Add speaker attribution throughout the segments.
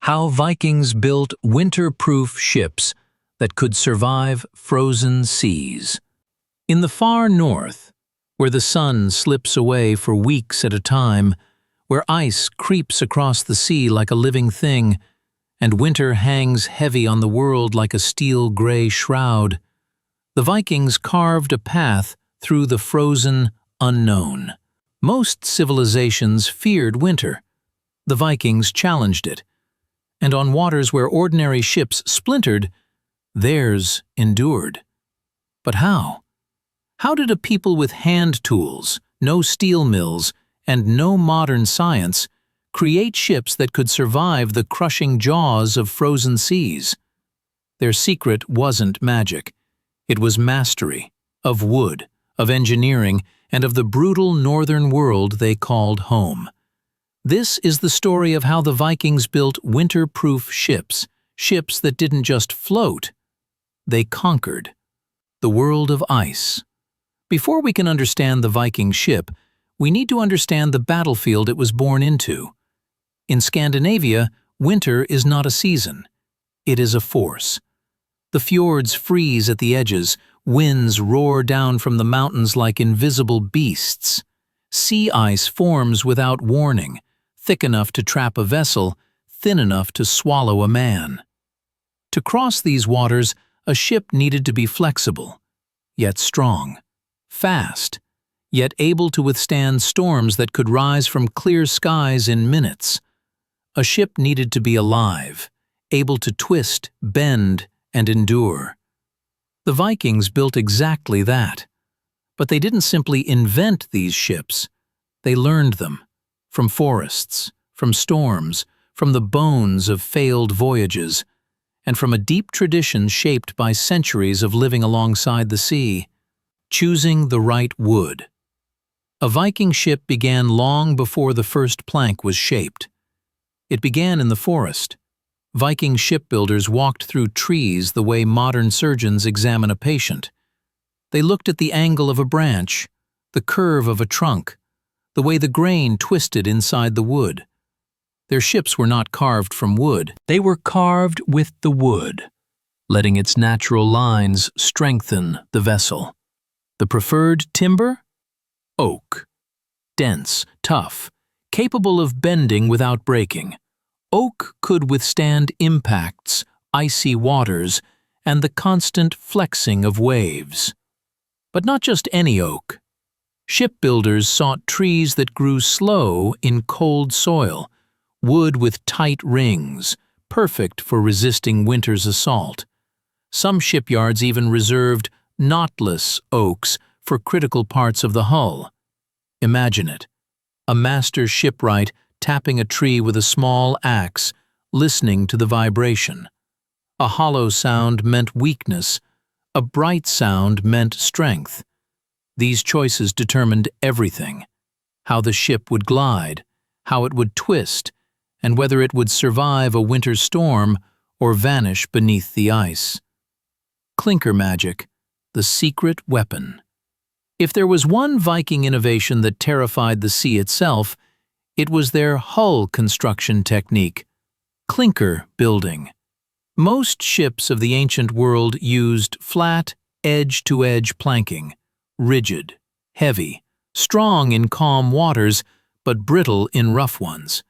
Speaker 1: How Vikings built winter-proof ships that could survive frozen seas. In the far north, where the sun slips away for weeks at a time, where ice creeps across the sea like a living thing, and winter hangs heavy on the world like a steel-gray shroud, the Vikings carved a path through the frozen unknown. Most civilizations feared winter. The Vikings challenged it. And on waters where ordinary ships splintered, theirs endured. But how? How did a people with hand tools, no steel mills, and no modern science create ships that could survive the crushing jaws of frozen seas? Their secret wasn't magic. It was mastery of wood, of engineering, and of the brutal northern world they called home. This is the story of how the Vikings built winter-proof ships, ships that didn't just float, they conquered the world of ice. Before we can understand the Viking ship, we need to understand the battlefield it was born into. In Scandinavia, winter is not a season. It is a force. The fjords freeze at the edges, winds roar down from the mountains like invisible beasts. Sea ice forms without warning, thick enough to trap a vessel, thin enough to swallow a man. To cross these waters, a ship needed to be flexible, yet strong, fast, yet able to withstand storms that could rise from clear skies in minutes. A ship needed to be alive, able to twist, bend, and endure. The Vikings built exactly that. But they didn't simply invent these ships. They learned them. From forests, from storms, from the bones of failed voyages, and from a deep tradition shaped by centuries of living alongside the sea. Choosing the right wood. A Viking ship began long before the first plank was shaped. It began in the forest. Viking shipbuilders walked through trees the way modern surgeons examine a patient. They looked at the angle of a branch, the curve of a trunk, the way the grain twisted inside the wood. Their ships were not carved from wood. They were carved with the wood, letting its natural lines strengthen the vessel. The preferred timber? Oak. Dense, tough, capable of bending without breaking. Oak could withstand impacts, icy waters, and the constant flexing of waves. But not just any oak. Shipbuilders sought trees that grew slow in cold soil, wood with tight rings, perfect for resisting winter's assault. Some shipyards even reserved knotless oaks for critical parts of the hull. Imagine it, a master shipwright tapping a tree with a small axe, listening to the vibration. A hollow sound meant weakness, a bright sound meant strength. These choices determined everything: how the ship would glide, how it would twist, and whether it would survive a winter storm or vanish beneath the ice. Clinker magic, the secret weapon. If there was one Viking innovation that terrified the sea itself, it was their hull construction technique, clinker building. Most ships of the ancient world used flat, edge-to-edge planking, rigid, heavy, strong in calm waters, but brittle in rough ones.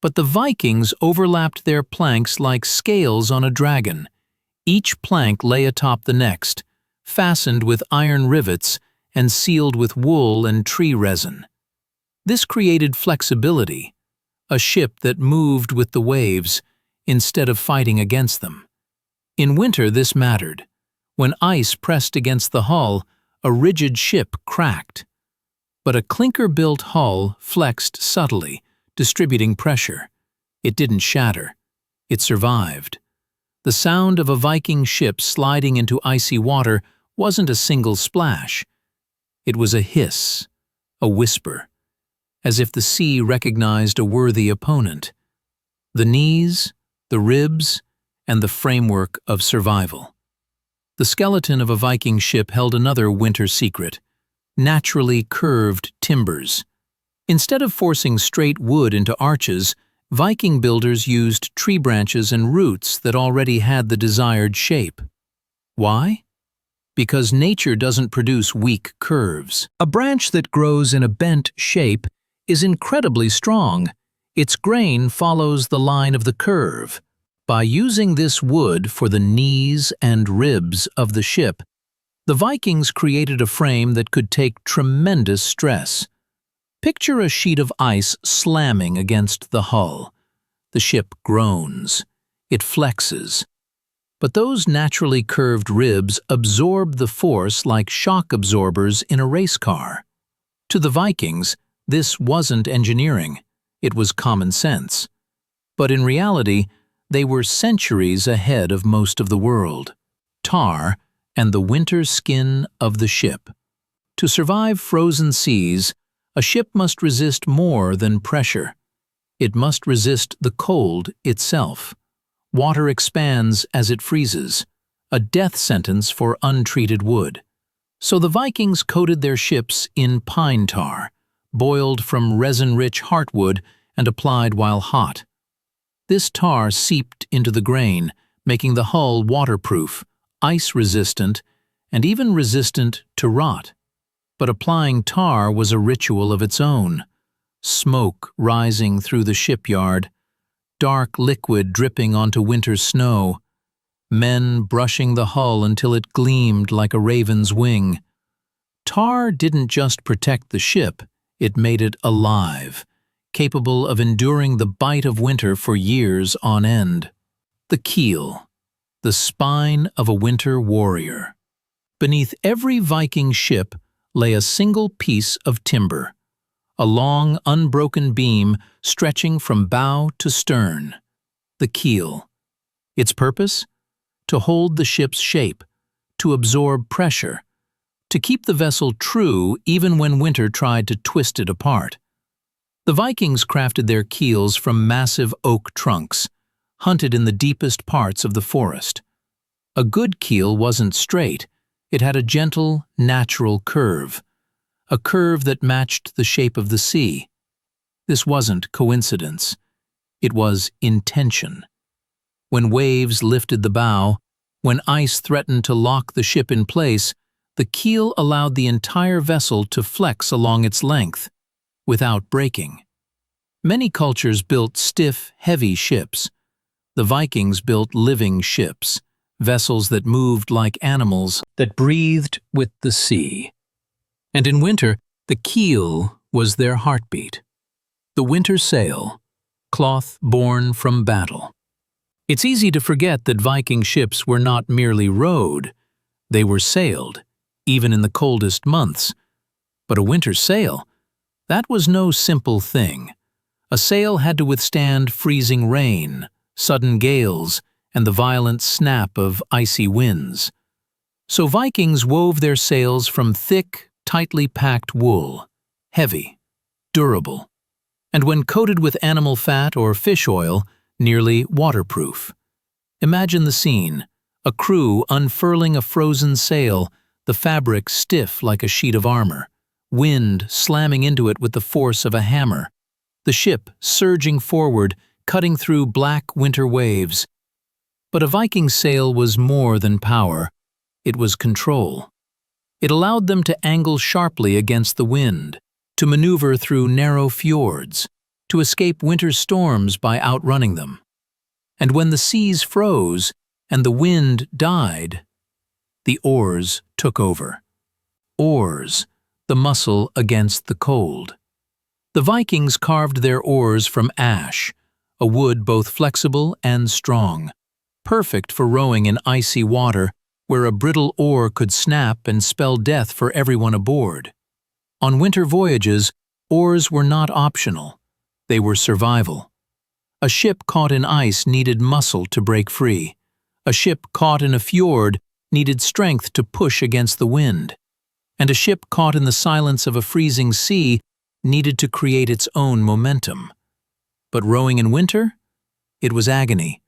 Speaker 1: But the Vikings overlapped their planks like scales on a dragon. Each plank lay atop the next, fastened with iron rivets and sealed with wool and tree resin. This created flexibility, a ship that moved with the waves instead of fighting against them. In winter this mattered. When ice pressed against the hull, a rigid ship cracked. But a clinker-built hull flexed subtly, distributing pressure. It didn't shatter. It survived. The sound of a Viking ship sliding into icy water wasn't a single splash. It was a hiss, a whisper, as if the sea recognized a worthy opponent. The knees, the ribs, and the framework of survival. The skeleton of a Viking ship held another winter secret: naturally curved timbers. Instead of forcing straight wood into arches, Viking builders used tree branches and roots that already had the desired shape. Why? Because nature doesn't produce weak curves. A branch that grows in a bent shape is incredibly strong. Its grain follows the line of the curve. By using this wood for the knees and ribs of the ship, the Vikings created a frame that could take tremendous stress. Picture a sheet of ice slamming against the hull. The ship groans. It flexes. But those naturally curved ribs absorb the force like shock absorbers in a race car. To the Vikings, this wasn't engineering. It was common sense. But in reality, they were centuries ahead of most of the world. Tar and the winter skin of the ship. To survive frozen seas, a ship must resist more than pressure. It must resist the cold itself. Water expands as it freezes, a death sentence for untreated wood. So the Vikings coated their ships in pine tar, boiled from resin-rich heartwood and applied while hot. This tar seeped into the grain, making the hull waterproof, ice-resistant, and even resistant to rot. But applying tar was a ritual of its own. Smoke rising through the shipyard, dark liquid dripping onto winter snow, men brushing the hull until it gleamed like a raven's wing. Tar didn't just protect the ship, it made it alive, capable of enduring the bite of winter for years on end. The keel, the spine of a winter warrior. Beneath every Viking ship lay a single piece of timber, a long, unbroken beam stretching from bow to stern. The keel. Its purpose? To hold the ship's shape, to absorb pressure, to keep the vessel true even when winter tried to twist it apart. The Vikings crafted their keels from massive oak trunks, hunted in the deepest parts of the forest. A good keel wasn't straight, it had a gentle, natural curve, a curve that matched the shape of the sea. This wasn't coincidence. It was intention. When waves lifted the bow, when ice threatened to lock the ship in place, the keel allowed the entire vessel to flex along its length, without breaking. Many cultures built stiff, heavy ships. The Vikings built living ships, vessels that moved like animals, that breathed with the sea. And in winter, the keel was their heartbeat. The winter sail, cloth born from battle. It's easy to forget that Viking ships were not merely rowed, they were sailed, even in the coldest months. But a winter sail, that was no simple thing. A sail had to withstand freezing rain, sudden gales, and the violent snap of icy winds. So Vikings wove their sails from thick, tightly packed wool, heavy, durable, and when coated with animal fat or fish oil, nearly waterproof. Imagine the scene, a crew unfurling a frozen sail, the fabric stiff like a sheet of armor, wind slamming into it with the force of a hammer, the ship surging forward, cutting through black winter waves. But a Viking sail was more than power, it was control. It allowed them to angle sharply against the wind, to maneuver through narrow fjords, to escape winter storms by outrunning them. And when the seas froze and the wind died, the oars took over. Oars, the muscle against the cold. The Vikings carved their oars from ash, a wood both flexible and strong, perfect for rowing in icy water where a brittle oar could snap and spell death for everyone aboard. On winter voyages, oars were not optional. They were survival. A ship caught in ice needed muscle to break free. A ship caught in a fjord needed strength to push against the wind. And a ship caught in the silence of a freezing sea needed to create its own momentum. But rowing in winter? It was agony.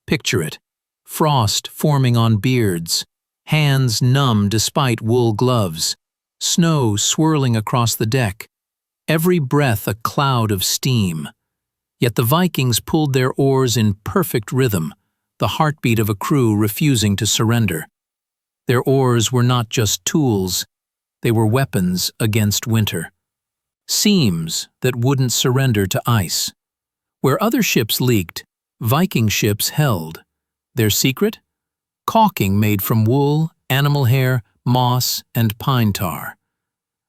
Speaker 1: Picture it. Frost forming on beards, hands numb despite wool gloves, snow swirling across the deck, every breath a cloud of steam. Yet the Vikings pulled their oars in perfect rhythm, the heartbeat of a crew refusing to surrender. Their oars were not just tools, they were weapons against winter. Seams that wouldn't surrender to ice. Where other ships leaked, Viking ships held. Their secret? Caulking made from wool, animal hair, moss, and pine tar.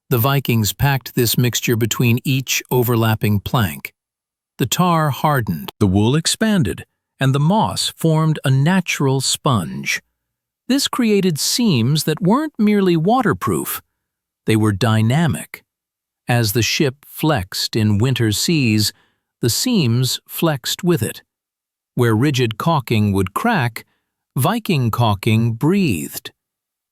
Speaker 1: The Vikings packed this mixture between each overlapping plank. The tar hardened, the wool expanded, and the moss formed a natural sponge. This created seams that weren't merely waterproof, they were dynamic. As the ship flexed in winter seas, the seams flexed with it. Where rigid caulking would crack, Viking caulking breathed.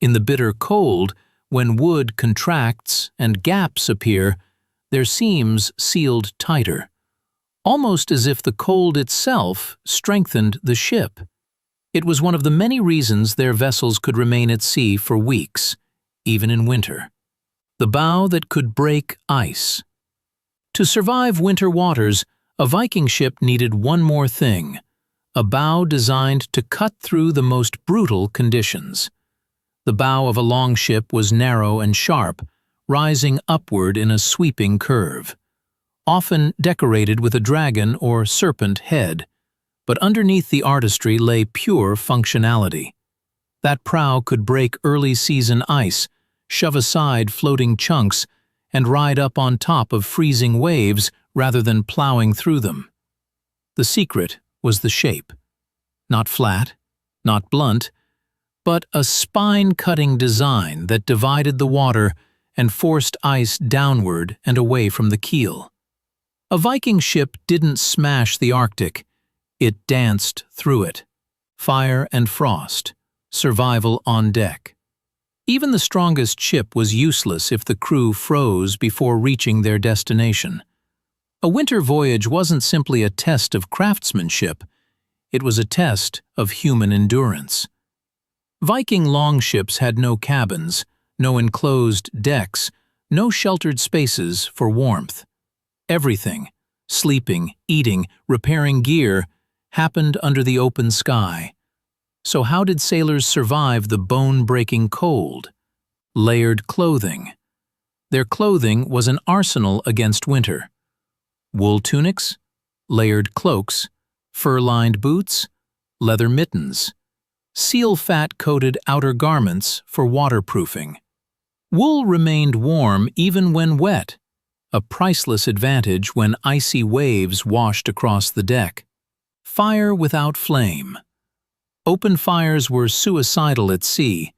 Speaker 1: In the bitter cold, when wood contracts and gaps appear, their seams sealed tighter, almost as if the cold itself strengthened the ship. It was one of the many reasons their vessels could remain at sea for weeks, even in winter. The bow that could break ice. To survive winter waters, a Viking ship needed one more thing: a bow designed to cut through the most brutal conditions. The bow of a longship was narrow and sharp, rising upward in a sweeping curve, often decorated with a dragon or serpent head, but underneath the artistry lay pure functionality. That prow could break early-season ice, shove aside floating chunks, and ride up on top of freezing waves rather than plowing through them. The secret was the shape. Not flat, not blunt, but a spine-cutting design that divided the water and forced ice downward and away from the keel. A Viking ship didn't smash the Arctic, it danced through it. Fire and frost, survival on deck. Even the strongest ship was useless if the crew froze before reaching their destination. A winter voyage wasn't simply a test of craftsmanship, it was a test of human endurance. Viking longships had no cabins, no enclosed decks, no sheltered spaces for warmth. Everything, sleeping, eating, repairing gear, happened under the open sky. So how did sailors survive the bone-breaking cold? Layered clothing. Their clothing was an arsenal against winter. Wool tunics, layered cloaks, fur-lined boots, leather mittens, seal fat-coated outer garments for waterproofing. Wool remained warm even when wet, a priceless advantage when icy waves washed across the deck. Fire without flame. Open fires were suicidal at sea,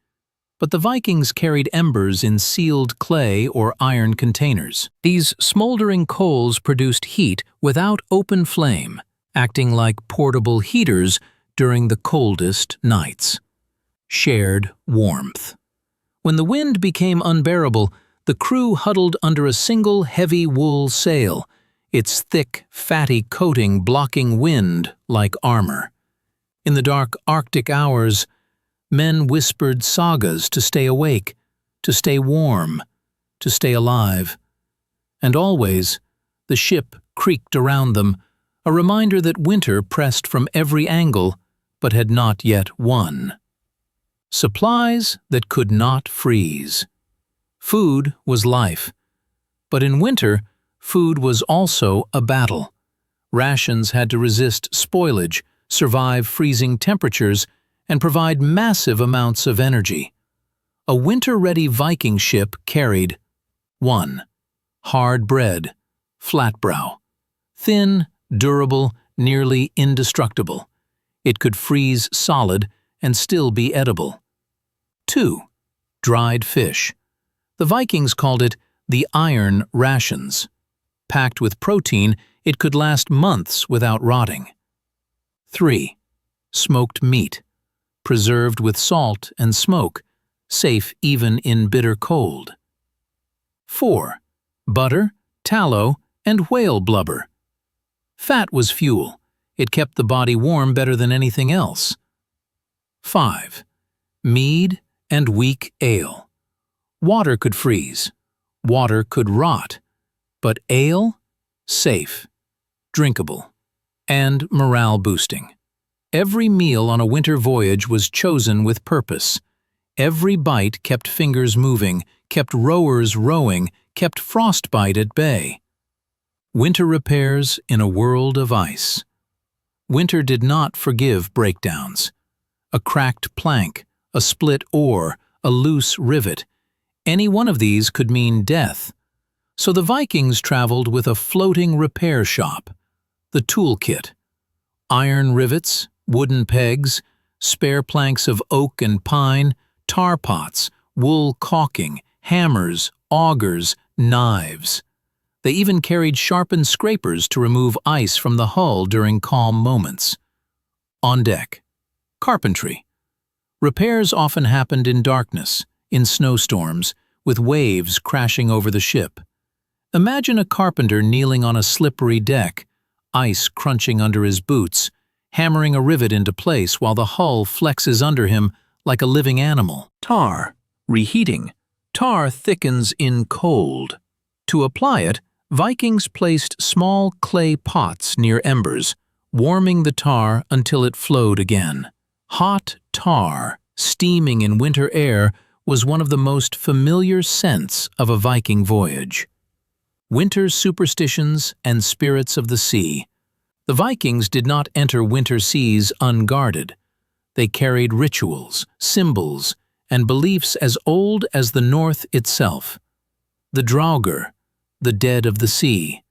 Speaker 1: but the Vikings carried embers in sealed clay or iron containers. These smoldering coals produced heat without open flame, acting like portable heaters during the coldest nights. Shared warmth. When the wind became unbearable, the crew huddled under a single heavy wool sail, its thick, fatty coating blocking wind like armor. In the dark Arctic hours, men whispered sagas to stay awake, to stay warm, to stay alive. And always, the ship creaked around them, a reminder that winter pressed from every angle, but had not yet won. Supplies that could not freeze. Food was life. But in winter, food was also a battle. Rations had to resist spoilage, survive freezing temperatures, and provide massive amounts of energy. A winter-ready Viking ship carried 1. Hard bread, flatbrow. Thin, durable, nearly indestructible. It could freeze solid and still be edible. 2. Dried fish. The Vikings called it the iron rations. Packed with protein, it could last months without rotting. 3. Smoked meat. Preserved with salt and smoke, safe even in bitter cold. 4. Butter, tallow, and whale blubber. Fat was fuel. It kept the body warm better than anything else. 5. Mead and weak ale. Water could freeze. Water could rot. But ale? Safe. Drinkable. and morale-boosting. Every meal on a winter voyage was chosen with purpose. Every bite kept fingers moving, kept rowers rowing, kept frostbite at bay. Winter repairs in a world of ice. Winter did not forgive breakdowns. A cracked plank, a split oar, a loose rivet. Any one of these could mean death. So the Vikings traveled with a floating repair shop. The toolkit. Iron rivets, wooden pegs, spare planks of oak and pine, tar pots, wool caulking, hammers, augers, knives. They even carried sharpened scrapers to remove ice from the hull during calm moments. On deck. Carpentry. Repairs often happened in darkness, in snowstorms, with waves crashing over the ship. Imagine a carpenter kneeling on a slippery deck, ice crunching under his boots, hammering a rivet into place while the hull flexes under him like a living animal. Tar. Reheating. Tar thickens in cold. To apply it, Vikings placed small clay pots near embers, warming the tar until it flowed again. Hot tar, steaming in winter air, was one of the most familiar scents of a Viking voyage. Winter superstitions and spirits of the sea. The Vikings did not enter winter seas unguarded. They carried rituals, symbols, and beliefs as old as the North itself. The Draugr, the dead of the sea.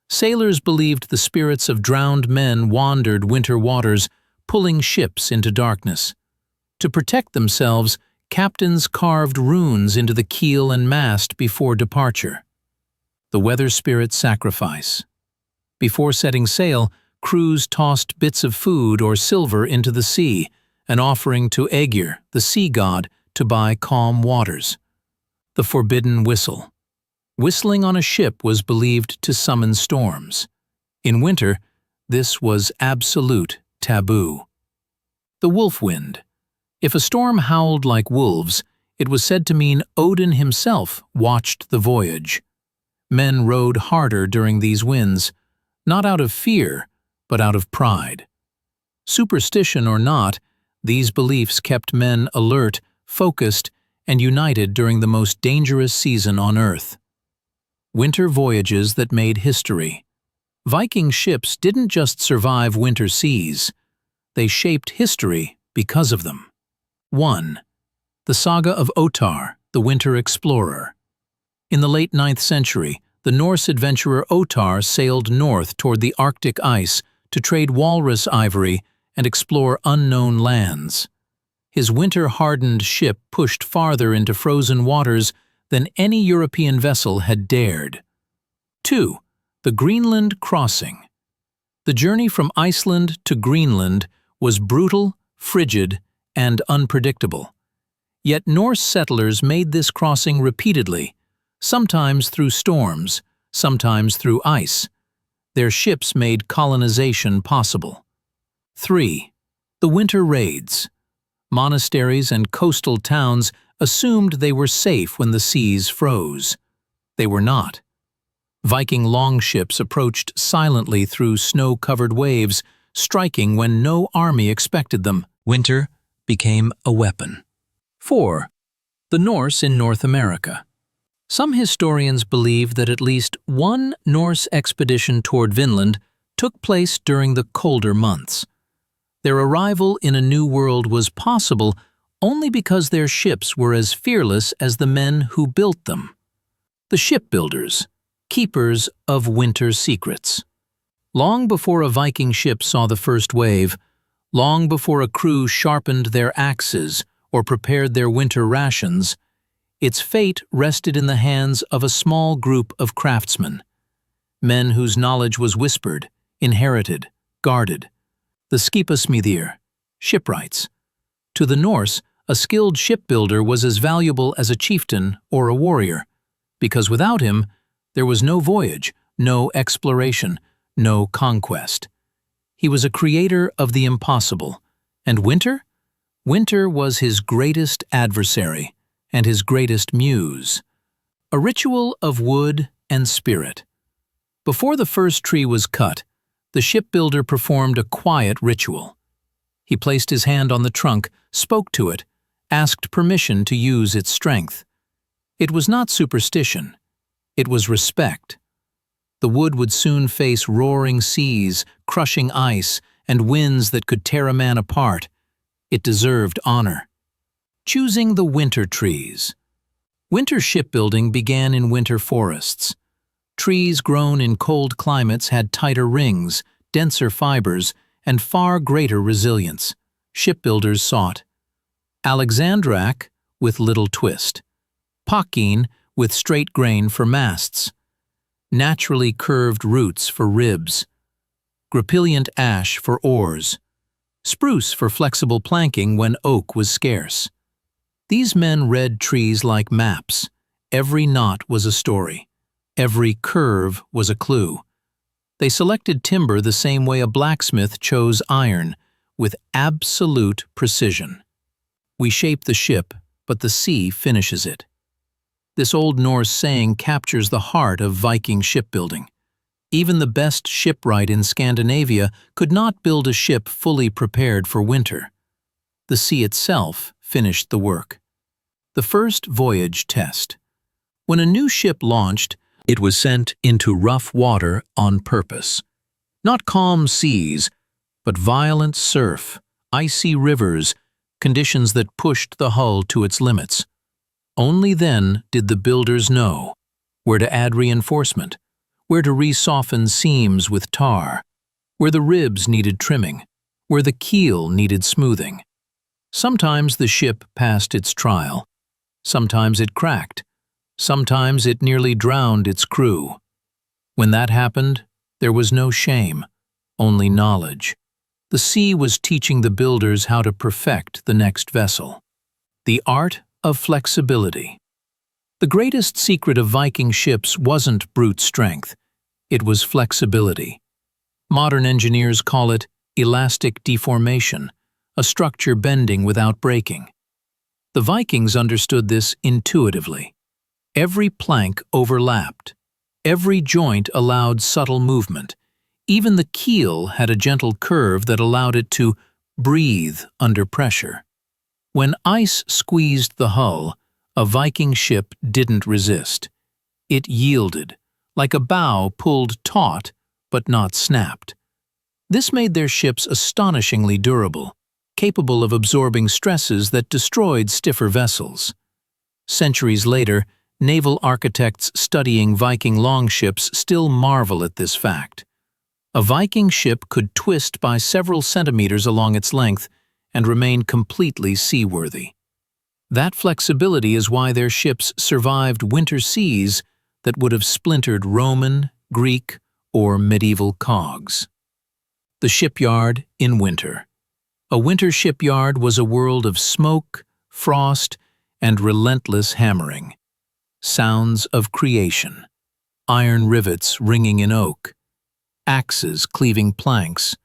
Speaker 1: Sailors believed the spirits of drowned men wandered winter waters, pulling ships into darkness. To protect themselves, captains carved runes into the keel and mast before departure. The weather spirit's sacrifice. Before setting sail, crews tossed bits of food or silver into the sea, an offering to Aegir, the sea god, to buy calm waters. The forbidden whistle. Whistling on a ship was believed to summon storms. In winter, this was absolute taboo. The wolf wind. If a storm howled like wolves, it was said to mean Odin himself watched the voyage. Men rowed harder during these winds, not out of fear, but out of pride. Superstition or not, these beliefs kept men alert, focused, and united during the most dangerous season on Earth. Winter voyages that made history. Viking ships didn't just survive winter seas. They shaped history because of them. 1. The Saga of Ottar, the Winter Explorer. In the late 9th century, the Norse adventurer Ottar sailed north toward the Arctic ice to trade walrus ivory and explore unknown lands. His winter-hardened ship pushed farther into frozen waters than any European vessel had dared. 2. The Greenland Crossing. The journey from Iceland to Greenland was brutal, frigid, and unpredictable. Yet Norse settlers made this crossing repeatedly, sometimes through storms, sometimes through ice. Their ships made colonization possible. 3. The Winter Raids. Monasteries and coastal towns assumed they were safe when the seas froze. They were not. Viking longships approached silently through snow-covered waves, striking when no army expected them. Winter became a weapon. 4. The Norse in North America. Some historians believe that at least one Norse expedition toward Vinland took place during the colder months. Their arrival in a new world was possible only because their ships were as fearless as the men who built them. The shipbuilders, keepers of winter secrets. Long before a Viking ship saw the first wave, long before a crew sharpened their axes or prepared their winter rations, its fate rested in the hands of a small group of craftsmen, men whose knowledge was whispered, inherited, guarded. The skipasmiðir, shipwrights. To the Norse, a skilled shipbuilder was as valuable as a chieftain or a warrior, because without him, there was no voyage, no exploration, no conquest. He was a creator of the impossible, and winter? Winter was his greatest adversary and his greatest muse. A ritual of wood and spirit. Before the first tree was cut, the shipbuilder performed a quiet ritual. He placed his hand on the trunk, spoke to it, asked permission to use its strength. It was not superstition. It was respect. The wood would soon face roaring seas, crushing ice, and winds that could tear a man apart. It deserved honor. Choosing the winter trees. Winter shipbuilding began in winter forests. Trees grown in cold climates had tighter rings, denser fibers, and far greater resilience. Shipbuilders sought Alexandrak with little twist, Paquin with straight grain for masts, naturally curved roots for ribs, Grappilliant ash for oars, spruce for flexible planking when oak was scarce. These men read trees like maps. Every knot was a story. Every curve was a clue. They selected timber the same way a blacksmith chose iron, with absolute precision. We shape the ship, but the sea finishes it. This Old Norse saying captures the heart of Viking shipbuilding. Even the best shipwright in Scandinavia could not build a ship fully prepared for winter. The sea itself finished the work. The first voyage test. When a new ship launched, it was sent into rough water on purpose. Not calm seas, but violent surf, icy rivers, conditions that pushed the hull to its limits. Only then did the builders know where to add reinforcement, where to re-soften seams with tar, where the ribs needed trimming, where the keel needed smoothing. Sometimes the ship passed its trial. Sometimes it cracked. Sometimes it nearly drowned its crew. When that happened, there was no shame, only knowledge. The sea was teaching the builders how to perfect the next vessel. The art of flexibility. The greatest secret of Viking ships wasn't brute strength. It was flexibility. Modern engineers call it elastic deformation, a structure bending without breaking. The Vikings understood this intuitively. Every plank overlapped. Every joint allowed subtle movement. Even the keel had a gentle curve that allowed it to breathe under pressure. When ice squeezed the hull, a Viking ship didn't resist. It yielded, like a bow pulled taut but not snapped. This made their ships astonishingly durable, capable of absorbing stresses that destroyed stiffer vessels. Centuries later, naval architects studying Viking longships still marvel at this fact. A Viking ship could twist by several centimeters along its length and remain completely seaworthy. That flexibility is why their ships survived winter seas that would have splintered Roman, Greek, or medieval cogs. The shipyard in winter. A winter shipyard was a world of smoke, frost, and relentless hammering. Sounds of creation. Iron rivets ringing in oak. Axes cleaving planks.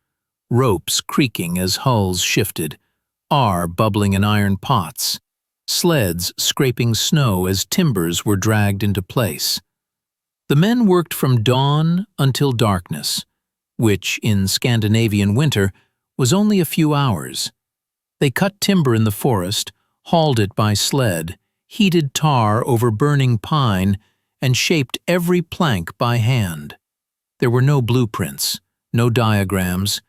Speaker 1: Ropes creaking as hulls shifted. Bubbling in iron pots. Sleds scraping snow as timbers were dragged into place. The men worked from dawn until darkness, which, in Scandinavian winter, was only a few hours. They cut timber in the forest, hauled it by sled, heated tar over burning pine, and shaped every plank by hand. There were no blueprints, no diagrams,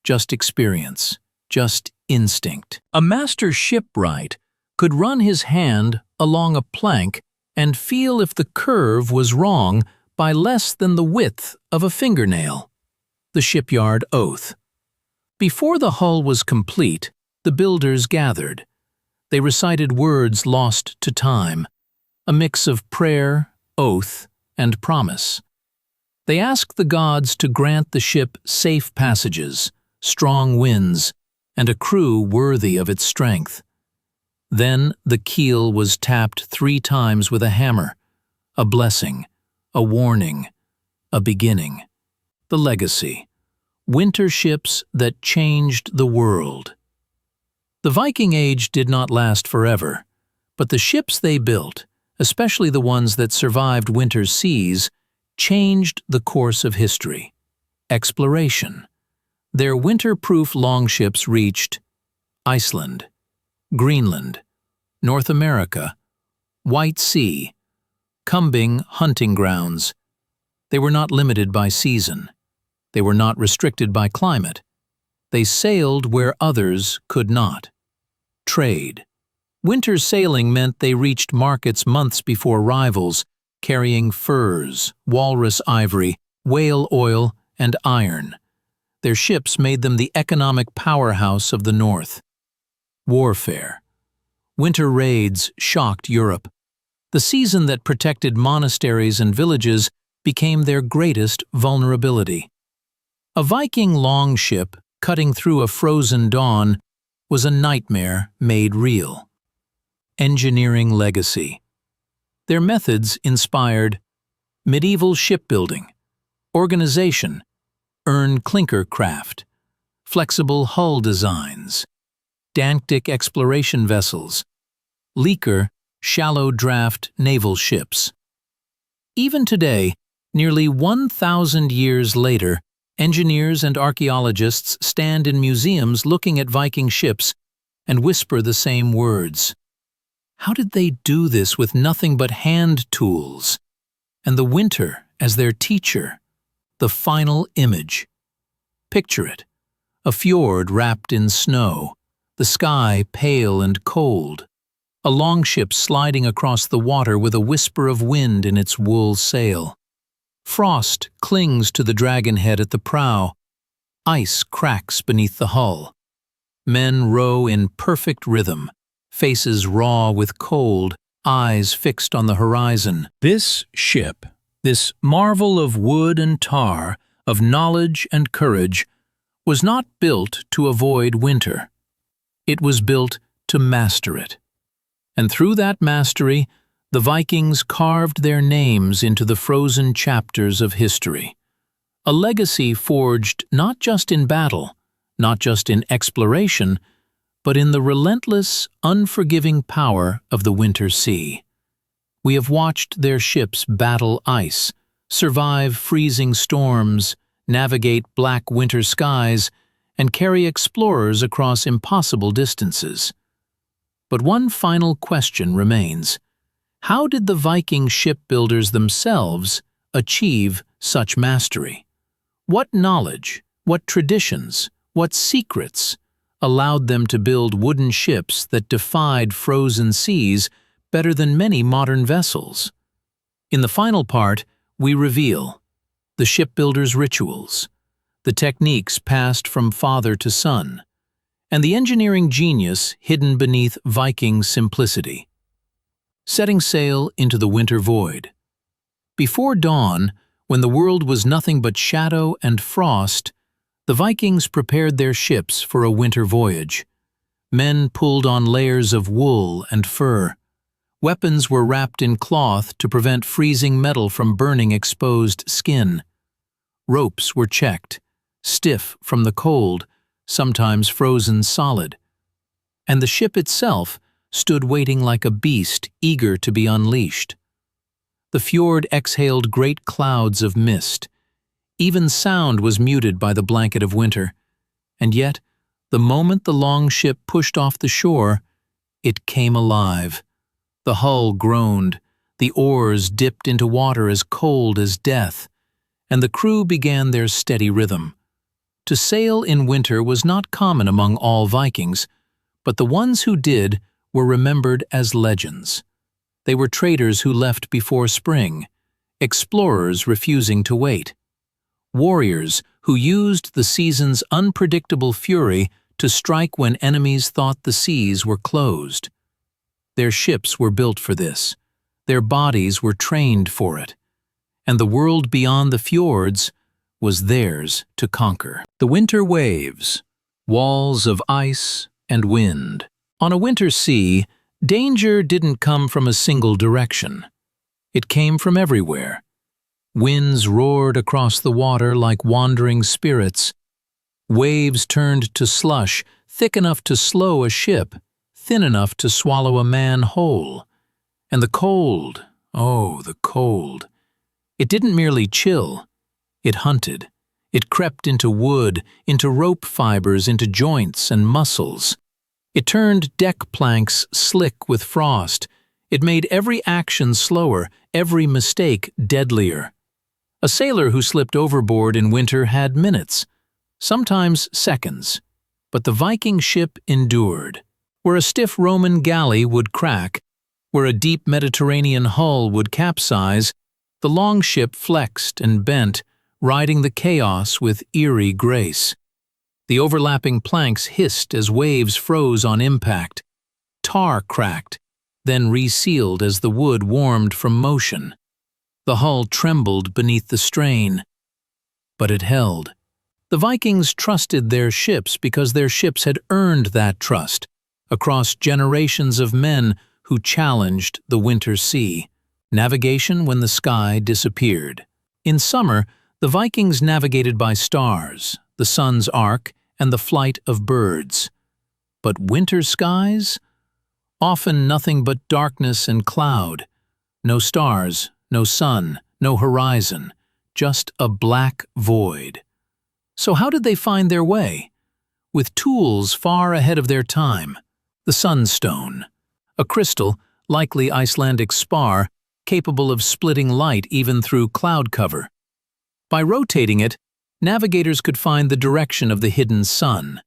Speaker 1: just experience, just instinct. A master shipwright could run his hand along a plank and feel if the curve was wrong by less than the width of a fingernail. The shipyard oath. Before the hull was complete, the builders gathered. They recited words lost to time, a mix of prayer, oath, and promise. They asked the gods to grant the ship safe passages, strong winds, and a crew worthy of its strength. Then the keel was tapped 3 times with a hammer, a blessing, a warning, a beginning. The legacy. Winter ships that changed the world. The Viking Age did not last forever, but the ships they built, especially the ones that survived winter seas, changed the course of history. exploration. Their winter-proof longships reached Iceland, Greenland, North America, White Sea, Kambing hunting grounds. They were not limited by season. They were not restricted by climate. They sailed where others could not. Trade. Winter sailing meant they reached markets months before rivals, carrying furs, walrus ivory, whale oil, and iron. Their ships made them the economic powerhouse of the North. Warfare. Winter raids shocked Europe. The season that protected monasteries and villages became their greatest vulnerability. A Viking longship cutting through a frozen dawn was a nightmare made real. Engineering legacy. Their methods inspired medieval shipbuilding, organization, clinker craft, flexible hull designs, Dantic exploration vessels, leaker, shallow draft naval ships. Even today, nearly 1,000 years later, engineers and archaeologists stand in museums looking at Viking ships and whisper the same words. How did they do this with nothing but hand tools? And the winter as their teacher, the final image. Picture it, a fjord wrapped in snow, the sky pale and cold, a longship sliding across the water with a whisper of wind in its wool sail. Frost clings to the dragonhead at the prow, ice cracks beneath the hull. Men row in perfect rhythm, faces raw with cold, eyes fixed on the horizon. This ship, this marvel of wood and tar, of knowledge and courage, was not built to avoid winter. It was built to master it. And through that mastery, the Vikings carved their names into the frozen chapters of history. A legacy forged not just in battle, not just in exploration, but in the relentless, unforgiving power of the winter sea. We have watched their ships battle ice, survive freezing storms, navigate black winter skies, and carry explorers across impossible distances. But one final question remains. How did the Viking shipbuilders themselves achieve such mastery? What knowledge, what traditions, what secrets allowed them to build wooden ships that defied frozen seas better than many modern vessels? In the final part, we reveal the shipbuilders' rituals, the techniques passed from father to son, and the engineering genius hidden beneath Viking simplicity. Setting sail into the winter void. Before dawn, when the world was nothing but shadow and frost, the Vikings prepared their ships for a winter voyage. Men pulled on layers of wool and fur. Weapons were wrapped in cloth to prevent freezing metal from burning exposed skin. Ropes were checked, stiff from the cold, sometimes frozen solid. And the ship itself stood waiting like a beast eager to be unleashed. The fjord exhaled great clouds of mist. Even sound was muted by the blanket of winter. And yet, the moment the longship pushed off the shore, it came alive. The hull groaned, the oars dipped into water as cold as death, and the crew began their steady rhythm. To sail in winter was not common among all Vikings, but the ones who did were remembered as legends. They were traders who left before spring, explorers refusing to wait, warriors who used the season's unpredictable fury to strike when enemies thought the seas were closed. Their ships were built for this, their bodies were trained for it, and the world beyond the fjords was theirs to conquer. The winter waves, walls of ice and wind. On a winter sea, danger didn't come from a single direction. It came from everywhere. Winds roared across the water like wandering spirits. Waves turned to slush, thick enough to slow a ship, thin enough to swallow a man whole. And the cold, oh, the cold. It didn't merely chill. It hunted. It crept into wood, into rope fibers, into joints and muscles. It turned deck planks slick with frost. It made every action slower, every mistake deadlier. A sailor who slipped overboard in winter had minutes, sometimes seconds. But the Viking ship endured. Where a stiff Roman galley would crack, where a deep Mediterranean hull would capsize, the Longship flexed and bent, riding the chaos with eerie grace. The overlapping planks hissed as waves froze on impact. Tar cracked, then resealed as the wood warmed from motion. The hull trembled beneath the strain. But it held. The Vikings trusted their ships because their ships had earned that trust, across generations of men who challenged the winter sea. Navigation when the sky disappeared. In summer, the Vikings navigated by stars, the sun's arc, and the flight of birds. But winter skies? Often nothing but darkness and cloud. No stars, no sun, no horizon, just a black void. So how did they find their way? With tools far ahead of their time. The sunstone, a crystal, likely Icelandic spar, capable of splitting light even through cloud cover. By rotating it, navigators could find the direction of the hidden sun,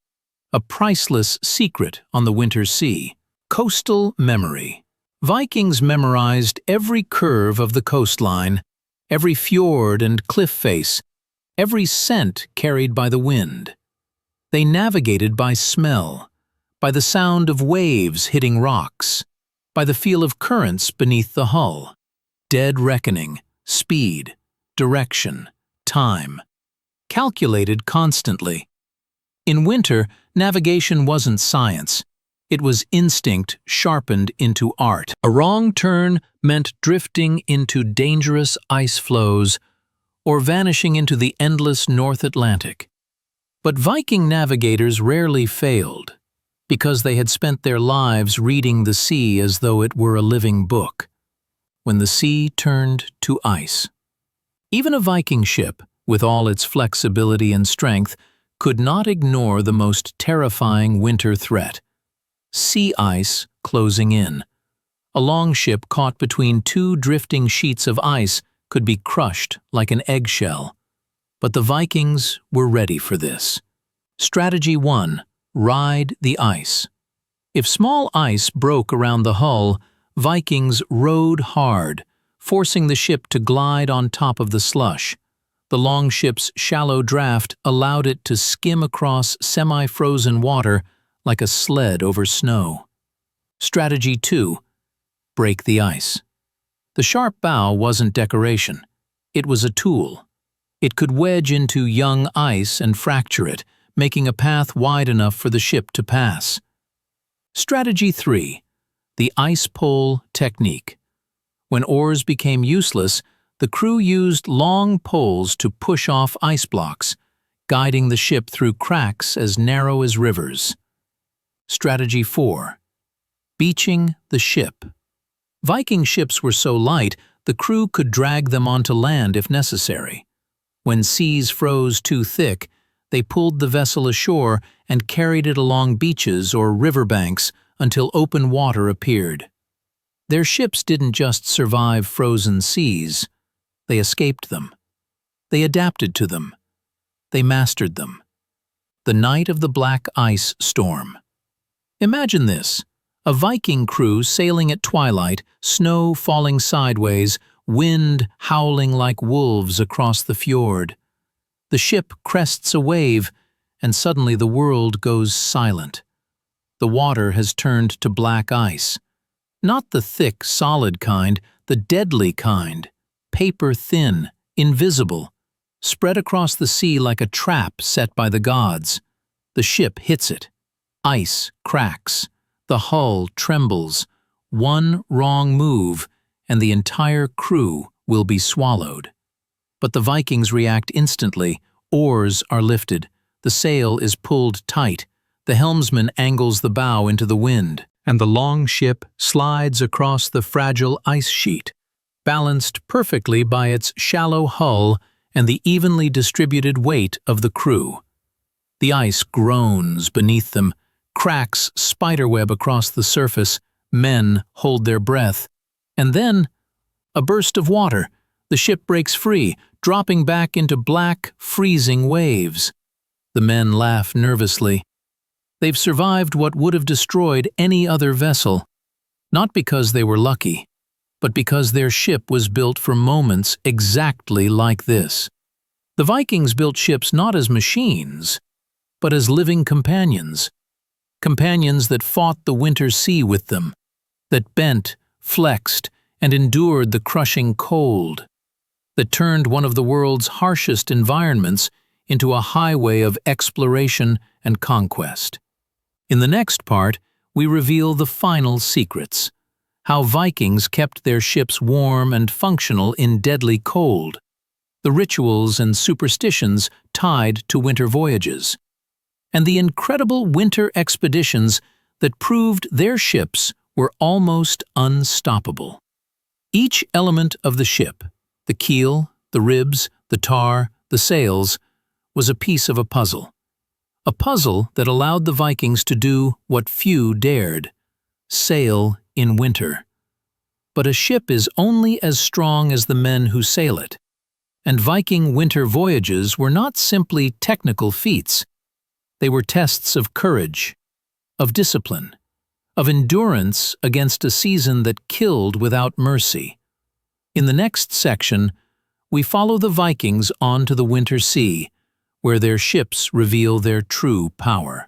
Speaker 1: a priceless secret on the winter sea. Coastal memory. Vikings memorized every curve of the coastline, every fjord and cliff face, every scent carried by the wind. They navigated by smell, by the sound of waves hitting rocks, by the feel of currents beneath the hull. Dead reckoning, speed, direction, time. Calculated constantly. In winter, navigation wasn't science. It was instinct sharpened into art. A wrong turn meant drifting into dangerous ice floes or vanishing into the endless North Atlantic. But Viking navigators rarely failed, because they had spent their lives reading the sea as though it were a living book. When the sea turned to ice. Even a Viking ship, with all its flexibility and strength, could not ignore the most terrifying winter threat. Sea ice closing in. A longship caught between two drifting sheets of ice could be crushed like an eggshell. But the Vikings were ready for this. Strategy 1. Ride the ice. If small ice broke around the hull, Vikings rowed hard, forcing the ship to glide on top of the slush. The longship's shallow draft allowed it to skim across semi-frozen water like a sled over snow. Strategy 2. Break the ice. The sharp bow wasn't decoration. It was a tool. It could wedge into young ice and fracture it, making a path wide enough for the ship to pass. Strategy 3. The ice pole technique. When oars became useless, the crew used long poles to push off ice blocks, guiding the ship through cracks as narrow as rivers. Strategy 4. Beaching the ship. Viking ships were so light, the crew could drag them onto land if necessary. When seas froze too thick, they pulled the vessel ashore and carried it along beaches or riverbanks until open water appeared. Their ships didn't just survive frozen seas. They escaped them. They adapted to them. They mastered them. The night of the black ice storm. Imagine this. A Viking crew sailing at twilight, snow falling sideways, wind howling like wolves across the fjord. The ship crests a wave, and suddenly the world goes silent. The water has turned to black ice. Not the thick, solid kind, the deadly kind. Paper thin, invisible, spread across the sea like a trap set by the gods. The ship hits it. Ice cracks. The hull trembles. One wrong move, and the entire crew will be swallowed. But the Vikings react instantly. Oars are lifted. The sail is pulled tight. The helmsman angles the bow into the wind, and the longship slides across the fragile ice sheet, balanced perfectly by its shallow hull and the evenly distributed weight of the crew. The ice groans beneath them, cracks spiderweb across the surface, men hold their breath. And then, a burst of water. The ship breaks free, dropping back into black, freezing waves. The men laugh nervously. They've survived what would have destroyed any other vessel, not because they were lucky, but because their ship was built for moments exactly like this. The Vikings built ships not as machines, but as living companions. Companions that fought the winter sea with them, that bent, flexed, and endured the crushing cold, that turned one of the world's harshest environments into a highway of exploration and conquest. In the next part, we reveal the final secrets: how Vikings kept their ships warm and functional in deadly cold, the rituals and superstitions tied to winter voyages, and the incredible winter expeditions that proved their ships were almost unstoppable. Each element of the ship, the keel, the ribs, the tar, the sails, was a piece of a puzzle that allowed the Vikings to do what few dared: sail in winter. But a ship is only as strong as the men who sail it, and Viking winter voyages were not simply technical feats. They were tests of courage, of discipline, of endurance against a season that killed without mercy. In the next section, we follow the Vikings onto the winter sea, where their ships reveal their true power.